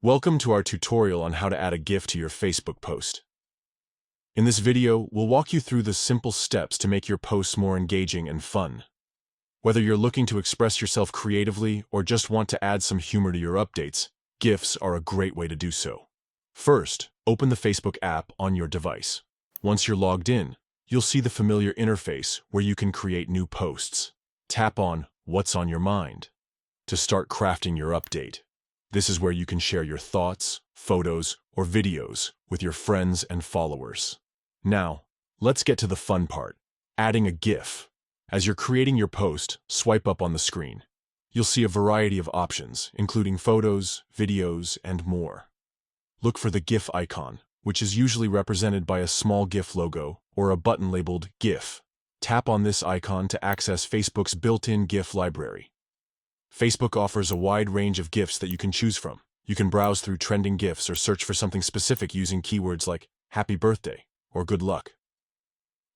Welcome to our tutorial on how to add a GIF to your Facebook post. In this video, we'll walk you through the simple steps to make your posts more engaging and fun. Whether you're looking to express yourself creatively or just want to add some humor to your updates, GIFs are a great way to do so. First, open the Facebook app on your device. Once you're logged in, you'll see the familiar interface where you can create new posts. Tap on What's on Your Mind to start crafting your update. This is where you can share your thoughts, photos, or videos with your friends and followers. Now, let's get to the fun part, adding a GIF. As you're creating your post, swipe up on the screen. You'll see a variety of options, including photos, videos, and more. Look for the GIF icon, which is usually represented by a small GIF logo or a button labeled GIF. Tap on this icon to access Facebook's built-in GIF library. Facebook offers a wide range of GIFs that you can choose from. You can browse through trending GIFs or search for something specific using keywords like happy birthday or good luck.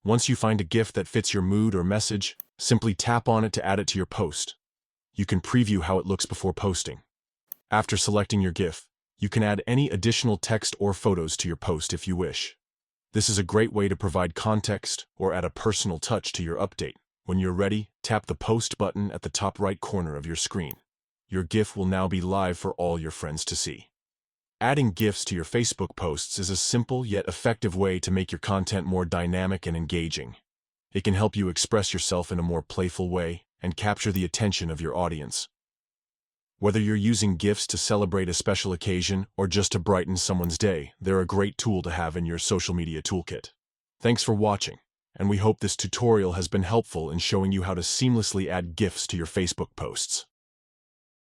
Once you find a GIF that fits your mood or message, simply tap on it to add it to your post. You can preview how it looks before posting. After selecting your GIF, you can add any additional text or photos to your post if you wish. This is a great way to provide context or add a personal touch to your update. When you're ready, tap the Post button at the top right corner of your screen. Your GIF will now be live for all your friends to see. Adding GIFs to your Facebook posts is a simple yet effective way to make your content more dynamic and engaging. It can help you express yourself in a more playful way and capture the attention of your audience. Whether you're using GIFs to celebrate a special occasion or just to brighten someone's day, they're a great tool to have in your social media toolkit. Thanks for watching, and we hope this tutorial has been helpful in showing you how to seamlessly add GIFs to your Facebook posts.